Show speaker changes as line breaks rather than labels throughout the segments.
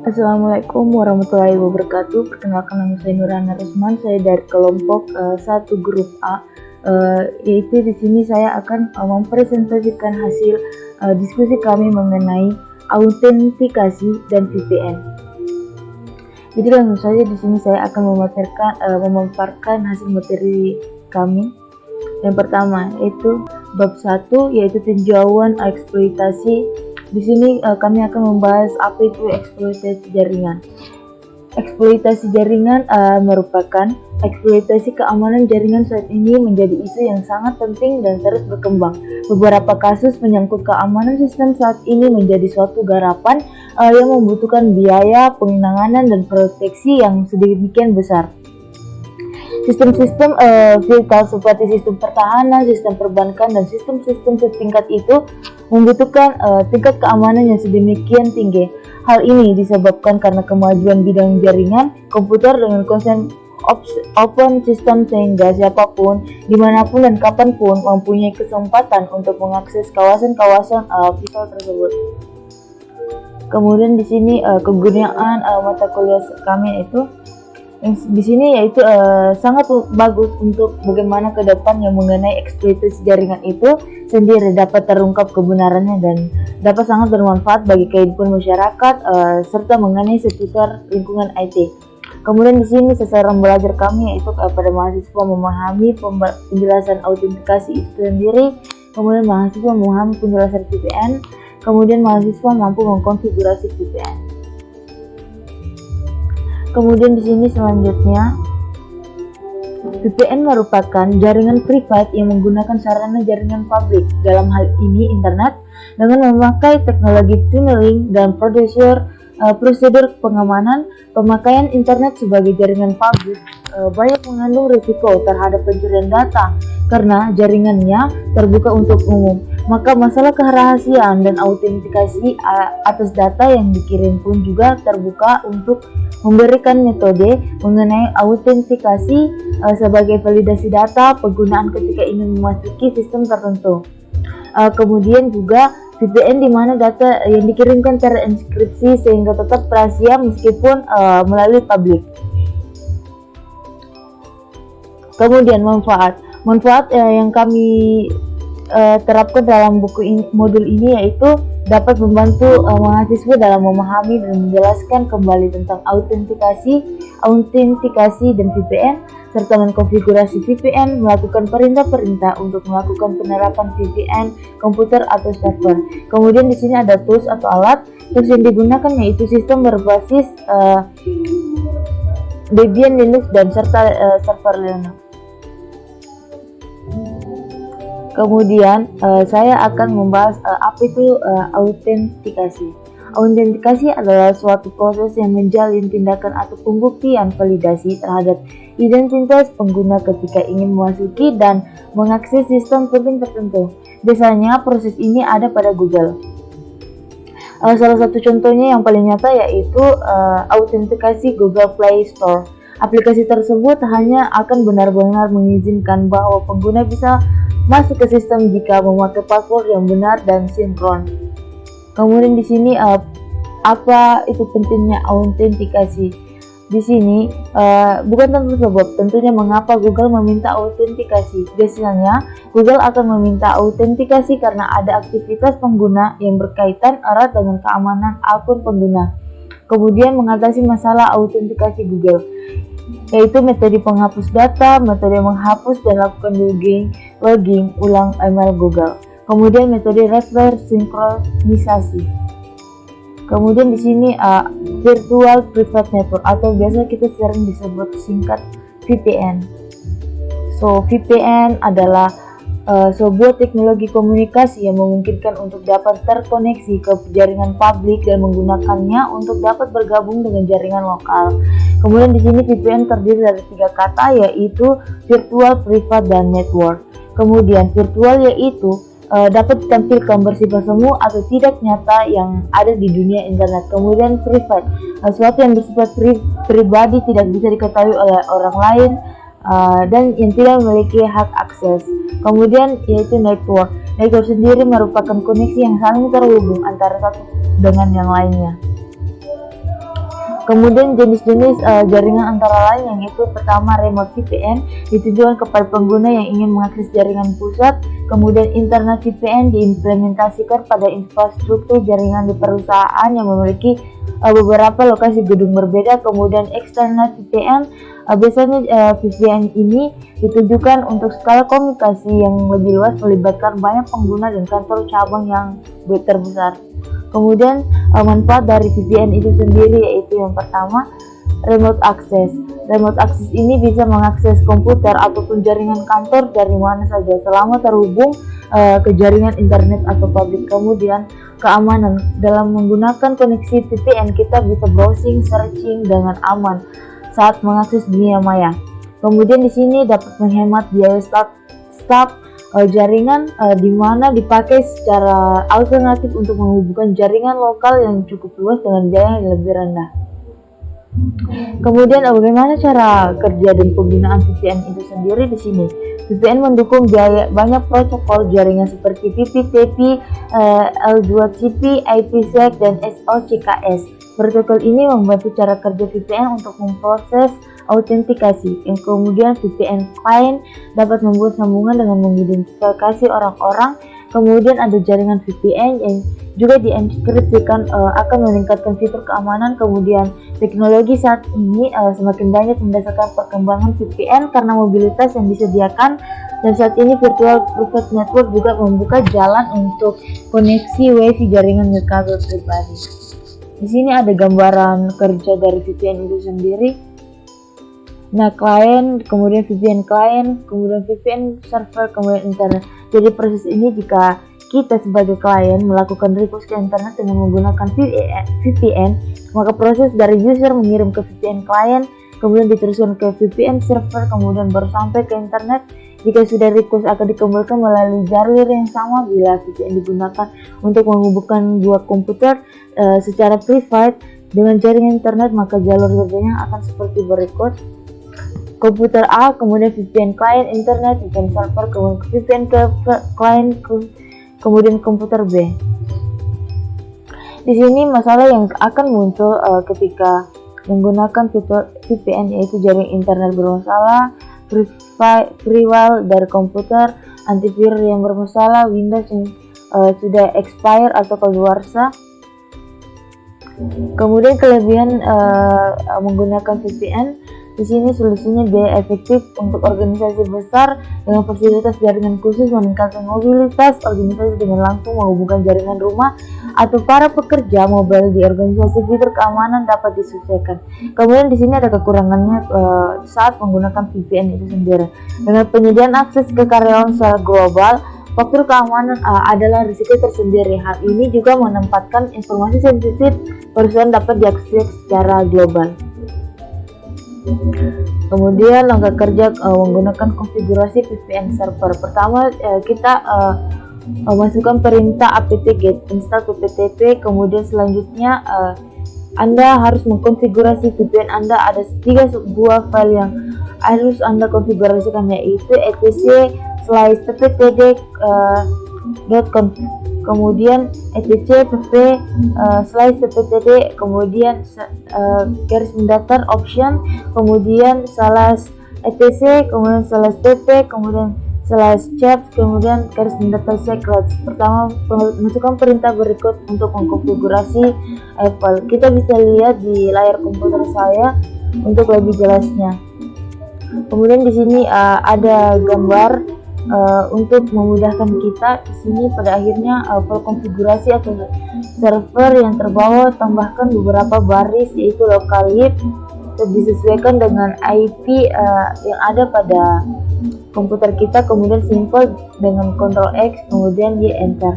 Assalamualaikum warahmatullahi wabarakatuh. Perkenalkan, nama saya Nurhana Rusman. Saya dari kelompok 1 grup A. Yaitu di sini saya akan mempresentasikan hasil diskusi kami mengenai autentikasi dan VPN. Jadi langsung saja di sini saya akan memaparkan hasil materi kami. Yang pertama yaitu bab 1, yaitu tinjauan eksploitasi. Di sini kami akan membahas apa itu eksploitasi jaringan. Eksploitasi jaringan merupakan eksploitasi keamanan jaringan saat ini menjadi isu yang sangat penting dan terus berkembang. Beberapa kasus menyangkut keamanan sistem saat ini menjadi suatu garapan yang membutuhkan biaya, penanganan, dan proteksi yang sedemikian besar. Sistem-sistem vital seperti sistem pertahanan, sistem perbankan, dan sistem-sistem setingkat itu membutuhkan tingkat keamanan yang sedemikian tinggi. Hal ini disebabkan karena kemajuan bidang jaringan komputer dengan konsep open system, sehingga siapapun, dimanapun, dan kapanpun mempunyai kesempatan untuk mengakses kawasan-kawasan vital tersebut. Kemudian di sini kegunaan mata kuliah kami itu di sini yaitu sangat bagus untuk bagaimana ke depan yang mengenai eksploitasi jaringan itu sendiri dapat terungkap kebenarannya dan dapat sangat bermanfaat bagi kehidupan masyarakat serta mengenai seputar lingkungan IT. Kemudian di sini sasaran belajar kami yaitu pada mahasiswa memahami penjelasan autentikasi itu sendiri, kemudian mahasiswa memahami penjelasan VPN, kemudian mahasiswa mampu mengkonfigurasi VPN. Kemudian di sini selanjutnya, VPN merupakan jaringan privat yang menggunakan sarana jaringan publik, dalam hal ini internet, dengan memakai teknologi tunneling dan prosedur pengamanan. Pemakaian internet sebagai jaringan publik banyak mengandung risiko terhadap pencurian data karena jaringannya terbuka untuk umum. Maka masalah kerahasiaan dan autentikasi atas data yang dikirim pun juga terbuka untuk memberikan metode mengenai autentikasi sebagai validasi data penggunaan ketika ingin memasuki sistem tertentu. Kemudian juga VPN di mana data yang dikirimkan terenkripsi sehingga tetap rahasia meskipun melalui publik. Kemudian manfaat yang kami terapkan dalam modul ini yaitu dapat membantu mahasiswa dalam memahami dan menjelaskan kembali tentang autentikasi dan VPN, serta mengkonfigurasi VPN, melakukan perintah-perintah untuk melakukan penerapan VPN komputer atau server. Kemudian di sini ada tools atau alat. Tools yang digunakan yaitu sistem berbasis Debian Linux dan serta server Linux. Kemudian saya akan membahas apa itu autentikasi. Autentikasi adalah suatu proses yang menjalin tindakan atau pembuktian validasi terhadap identitas pengguna ketika ingin memasuki dan mengakses sistem penting tertentu. Biasanya proses ini ada pada Google. Salah satu contohnya yang paling nyata yaitu autentikasi Google Play Store. Aplikasi tersebut hanya akan benar-benar mengizinkan bahwa pengguna bisa masuk ke sistem jika memakai password yang benar dan sinkron. Kemudian di sini apa itu pentingnya autentikasi? Di sini bukan tanpa sebab, tentunya mengapa Google meminta autentikasi. Biasanya Google akan meminta autentikasi karena ada aktivitas pengguna yang berkaitan erat dengan keamanan akun pengguna. Kemudian mengatasi masalah autentikasi Google, yaitu metode penghapus data, metode menghapus dan lakukan logging ulang email Google. Kemudian metode reverse sinkronisasi. Kemudian di sini virtual private network atau biasa kita sering disebut singkat VPN. VPN adalah sebuah teknologi komunikasi yang memungkinkan untuk dapat terkoneksi ke jaringan publik dan menggunakannya untuk dapat bergabung dengan jaringan lokal. Kemudian di sini VPN terdiri dari 3 kata yaitu virtual, private, dan network. Kemudian virtual yaitu dapat ditampilkan bersifat semu atau tidak nyata yang ada di dunia internet. Kemudian private, sesuatu yang bersifat pribadi tidak bisa diketahui oleh orang lain dan yang tidak memiliki hak akses. Kemudian yaitu network, Network sendiri merupakan koneksi yang saling terhubung antara satu dengan yang lainnya. Kemudian jenis-jenis jaringan antara lain yang itu pertama remote VPN ditujukan kepada pengguna yang ingin mengakses jaringan pusat. Kemudian internet VPN diimplementasikan pada infrastruktur jaringan di perusahaan yang memiliki beberapa lokasi gedung berbeda. Kemudian external VPN biasanya VPN ini ditujukan untuk skala komunikasi yang lebih luas, melibatkan banyak pengguna dan kantor cabang yang terbesar. Kemudian manfaat dari VPN itu sendiri yaitu yang pertama remote access. Remote access ini bisa mengakses komputer ataupun jaringan kantor dari mana saja selama terhubung ke jaringan internet atau publik. Kemudian keamanan, dalam menggunakan koneksi VPN kita bisa browsing, searching dengan aman saat mengakses dunia maya. Kemudian di sini dapat menghemat biaya staf jaringan di mana dipakai secara alternatif untuk menghubungkan jaringan lokal yang cukup luas dengan biaya yang lebih rendah. Kemudian bagaimana cara kerja dan penggunaan VPN itu sendiri di sini? VPN mendukung banyak protokol jaringan seperti VPTP, L2CP, IPsec, dan SOCKS. Protokol ini membantu cara kerja VPN untuk memproses autentikasi. Yang kemudian VPN client dapat membuat sambungan dengan mengidentifikasi orang-orang. Kemudian ada jaringan VPN yang juga dienkripsikan akan meningkatkan fitur keamanan. Kemudian teknologi saat ini semakin banyak berdasarkan perkembangan VPN karena mobilitas yang disediakan, dan saat ini virtual private network juga membuka jalan untuk koneksi WiFi jaringan ke kabel pribadi. Di sini ada gambaran kerja dari VPN itu sendiri. Nah, klien, kemudian VPN client, kemudian VPN server, kemudian internet. Jadi proses ini jika kita sebagai klien melakukan request ke internet dengan menggunakan VPN, maka proses dari user mengirim ke VPN client, kemudian diteruskan ke VPN server, kemudian baru sampai ke internet. Jika sudah request akan dikembalikan melalui jalur yang sama. Bila VPN digunakan untuk menghubungkan dua komputer secara private dengan jaringan internet, maka jalur kerjanya akan seperti berikut. Komputer A, kemudian VPN client internet, VPN server, kemudian VPN ke client, kemudian komputer B. Di sini masalah yang akan muncul ketika menggunakan fitur VPN yaitu jaring internet bermasalah, firewall dari komputer, antivirus yang bermasalah, Windows yang sudah expire atau keluarsa. Kemudian kelebihan menggunakan VPN. Di sini solusinya biaya efektif untuk organisasi besar dengan fasilitas jaringan khusus, meningkatkan mobilitas organisasi dengan langsung menghubungkan jaringan rumah atau para pekerja mobile di organisasi. Fitur keamanan dapat disesuaikan. Kemudian di sini ada kekurangannya saat menggunakan VPN itu sendiri. Dengan penyediaan akses ke karyawan secara global, faktor keamanan adalah risiko tersendiri. Hal ini juga menempatkan informasi sensitif perusahaan dapat diakses secara global. Kemudian langkah kerja menggunakan konfigurasi VPN server. Pertama kita masukkan perintah apt-get install pptp. Kemudian selanjutnya Anda harus mengkonfigurasi VPN Anda. Ada 3 buah file yang harus Anda konfigurasikan, yaitu etc/pptd.conf, kemudian etc/pp/pptd, kemudian garis mendatar option, kemudian /etc, kemudian /pp, kemudian /chat, kemudian garis mendatar secrets. Pertama, masukkan perintah berikut untuk mengkonfigurasi file. Kita bisa lihat di layar komputer saya untuk lebih jelasnya. Kemudian di sini ada gambar untuk memudahkan kita. Di sini pada akhirnya file konfigurasi atau server yang terbawa tambahkan beberapa baris yaitu localhost disesuaikan dengan IP yang ada pada komputer kita, kemudian simple dengan Ctrl X, kemudian di enter.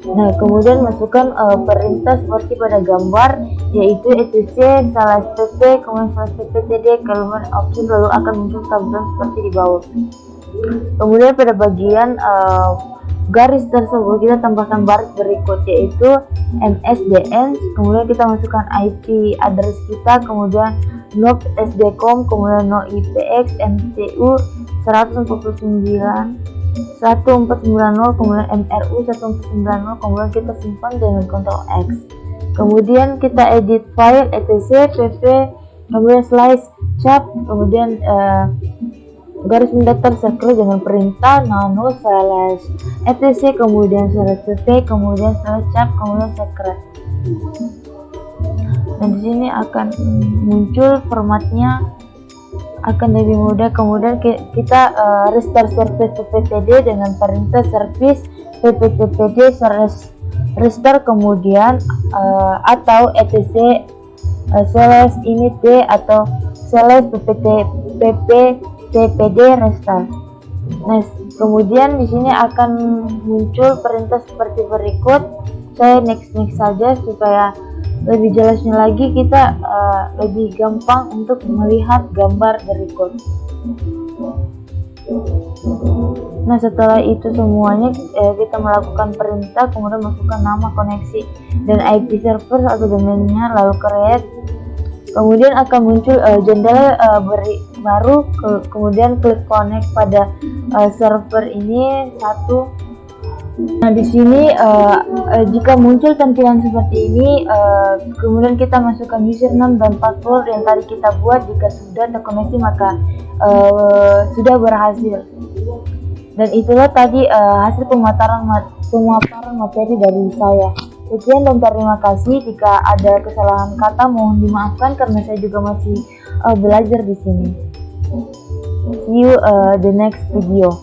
Nah, kemudian masukkan perintah seperti pada gambar, yaitu etc/pp, kemudian /pptd, kemudian option, lalu akan muncul tampilan seperti di bawah. Kemudian pada bagian garis tersebut kita tambahkan baris berikut, yaitu msdn, kemudian kita masukkan IP address kita, kemudian NOP sdcom, kemudian no IPX MCU 149 1490, kemudian MRU 1490, kemudian kita simpan dengan Ctrl X. Kemudian kita edit file etc pp, kemudian slice cap, kemudian garis mendatar circle dengan perintah nano slash etc, kemudian slash pp, kemudian slash cap, kemudian secret. Dan di sini akan muncul formatnya, akan lebih mudah. Kemudian kita restart service pptd dengan perintah service pptd restart, kemudian atau etc slash init d atau slash pptpd restart. Nah, kemudian di sini akan muncul perintah seperti berikut. Saya next saja supaya lebih jelasnya lagi, kita lebih gampang untuk melihat gambar berikut. Nah, setelah itu semuanya kita melakukan perintah, kemudian masukkan nama koneksi dan IP server atau domainnya, lalu create. Kemudian akan muncul jendela baru, kemudian klik connect pada server ini satu. Nah, di sini jika muncul tampilan seperti ini, kemudian kita masukkan username dan password yang tadi kita buat. Jika sudah terkoneksi maka sudah berhasil. Dan itulah tadi hasil pemaparan materi dari saya. Sekian dan terima kasih. Jika ada kesalahan kata mohon dimaafkan karena saya juga masih belajar di sini. See you the next video.